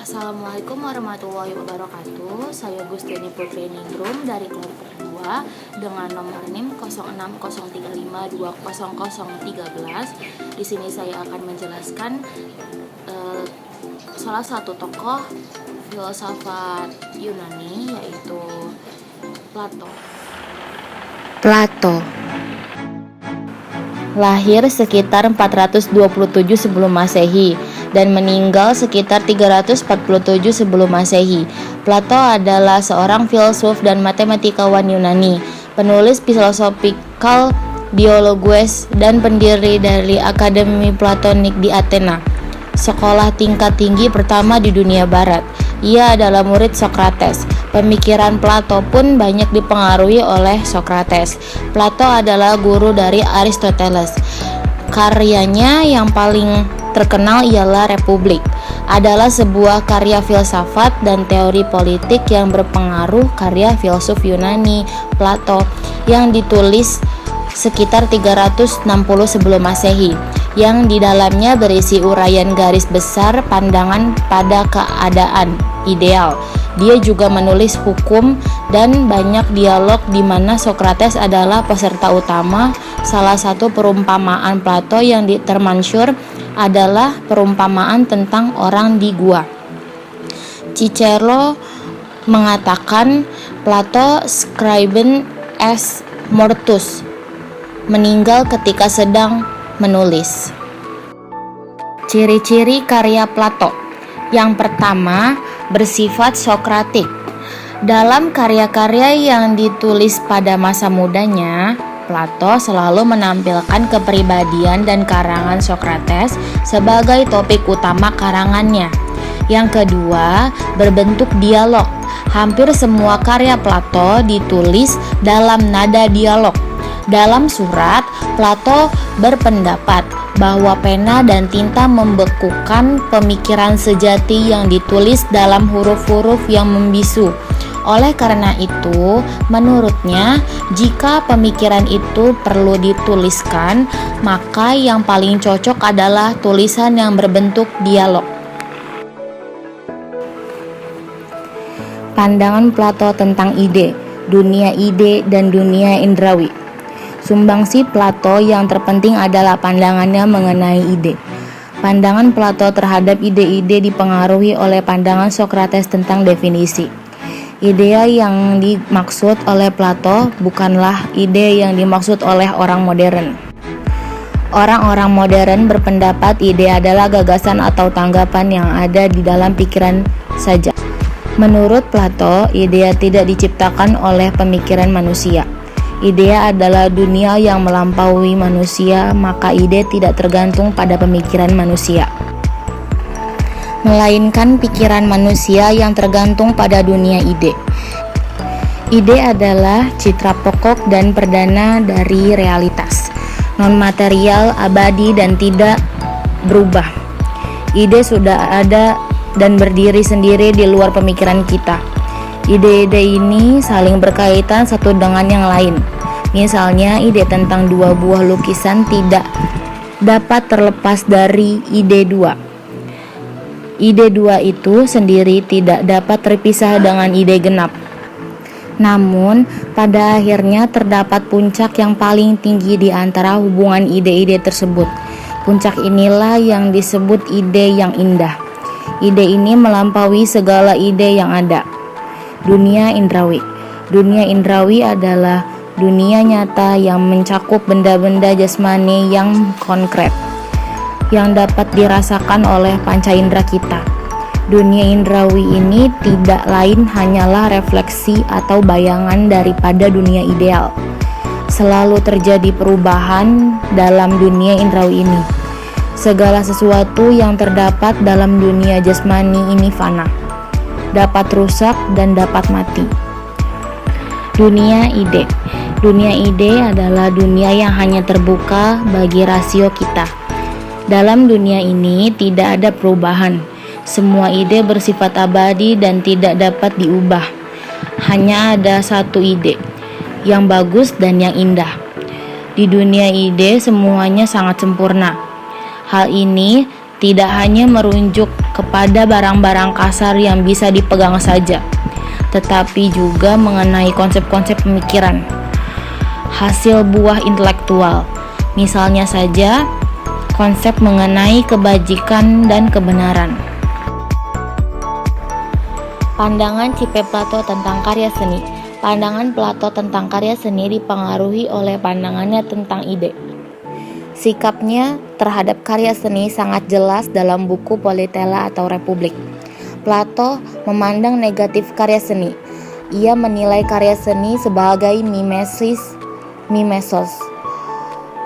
Assalamualaikum warahmatullahi wabarakatuh. Saya Gustiani Putri Ningrum dari kelompok 2 dengan nomor NIM 0603520013. Di sini saya akan menjelaskan salah satu tokoh filsafat Yunani, yaitu Plato. Plato lahir sekitar 427 sebelum Masehi dan meninggal sekitar 347 sebelum Masehi. Plato adalah seorang filsuf dan matematikawan Yunani, penulis Philosophical Dialogues dan pendiri dari Akademi Platonik di Athena, sekolah tingkat tinggi pertama di dunia barat. Ia adalah murid Socrates. Pemikiran Plato pun banyak dipengaruhi oleh Socrates. Plato adalah guru dari Aristoteles. Karyanya yang paling terkenal ialah Republik, adalah sebuah karya filsafat dan teori politik yang berpengaruh karya filsuf Yunani Plato yang ditulis sekitar 360 sebelum Masehi, yang di dalamnya berisi uraian garis besar pandangan pada keadaan ideal. Dia juga menulis hukum dan banyak dialog di mana Socrates adalah peserta utama. Salah satu perumpamaan Plato yang termasyhur adalah perumpamaan tentang orang di gua. Cicero mengatakan Plato scriben est mortus, meninggal ketika sedang menulis. Ciri-ciri karya Plato. Yang pertama, bersifat Sokratik. Dalam karya-karya yang ditulis pada masa mudanya, Plato selalu menampilkan kepribadian dan karangan Sokrates sebagai topik utama karangannya. Yang kedua, berbentuk dialog. Hampir semua karya Plato ditulis dalam nada dialog. Dalam surat, Plato berpendapat bahwa pena dan tinta membekukan pemikiran sejati yang ditulis dalam huruf-huruf yang membisu. Oleh karena itu, menurutnya, jika pemikiran itu perlu dituliskan, maka yang paling cocok adalah tulisan yang berbentuk dialog. Pandangan Plato tentang ide, dunia ide, dan dunia indrawi. Sumbangsi Plato yang terpenting adalah pandangannya mengenai ide. Pandangan Plato terhadap ide-ide dipengaruhi oleh pandangan Socrates tentang definisi. Ide yang dimaksud oleh Plato bukanlah ide yang dimaksud oleh orang modern. Orang-orang modern berpendapat ide adalah gagasan atau tanggapan yang ada di dalam pikiran saja. Menurut Plato, ide tidak diciptakan oleh pemikiran manusia. Ide adalah dunia yang melampaui manusia, maka ide tidak tergantung pada pemikiran manusia, melainkan pikiran manusia yang tergantung pada dunia ide. Ide adalah citra pokok dan perdana dari realitas, non-material, abadi, dan tidak berubah. Ide sudah ada dan berdiri sendiri di luar pemikiran kita. Ide-ide ini saling berkaitan satu dengan yang lain. Misalnya, ide tentang dua buah lukisan tidak dapat terlepas dari ide dua. Ide dua itu sendiri tidak dapat terpisah dengan ide genap. Namun, pada akhirnya terdapat puncak yang paling tinggi di antara hubungan ide-ide tersebut. Puncak inilah yang disebut ide yang indah. Ide ini melampaui segala ide yang ada. Dunia indrawi. Dunia indrawi adalah dunia nyata yang mencakup benda-benda jasmani yang konkret, yang dapat dirasakan oleh panca indera kita. Dunia indrawi ini tidak lain hanyalah refleksi atau bayangan daripada dunia ideal. Selalu terjadi perubahan dalam dunia indrawi ini. Segala sesuatu yang terdapat dalam dunia jasmani ini fana, dapat rusak dan dapat mati. Dunia ide. Dunia ide adalah dunia yang hanya terbuka bagi rasio kita. Dalam dunia ini tidak ada perubahan. Semua ide bersifat abadi dan tidak dapat diubah. Hanya ada satu ide, yang bagus dan yang indah. Di dunia ide semuanya sangat sempurna. Hal ini tidak hanya merujuk kepada barang-barang kasar yang bisa dipegang saja, tetapi juga mengenai konsep-konsep pemikiran, hasil buah intelektual. Misalnya saja, konsep mengenai kebajikan dan kebenaran. Pandangan Cipe Plato tentang karya seni. Pandangan Plato tentang karya seni dipengaruhi oleh pandangannya tentang ide. Sikapnya terhadap karya seni sangat jelas dalam buku Politeia atau Republik. Plato memandang negatif karya seni. Ia menilai karya seni sebagai mimesis.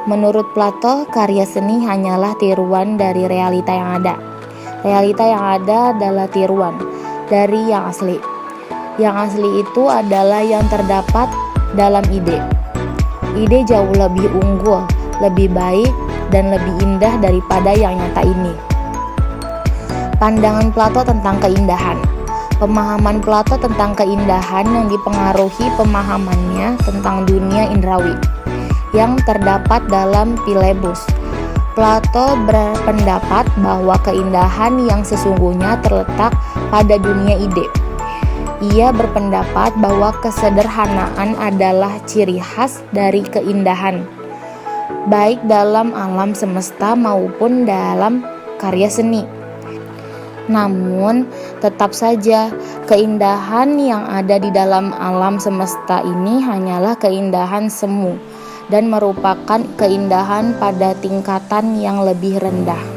Menurut Plato, karya seni hanyalah tiruan dari realita yang ada. Realita yang ada adalah tiruan dari yang asli. Yang asli itu adalah yang terdapat dalam ide. Ide jauh lebih unggul, lebih baik, dan lebih indah daripada yang nyata ini. Pandangan Plato tentang keindahan. Pemahaman Plato tentang keindahan yang dipengaruhi pemahamannya tentang dunia indrawi yang terdapat dalam Philebus. Plato berpendapat bahwa keindahan yang sesungguhnya terletak pada dunia ide. Ia berpendapat bahwa kesederhanaan adalah ciri khas dari keindahan, baik dalam alam semesta maupun dalam karya seni. Namun, tetap saja keindahan yang ada di dalam alam semesta ini hanyalah keindahan semu dan merupakan keindahan pada tingkatan yang lebih rendah.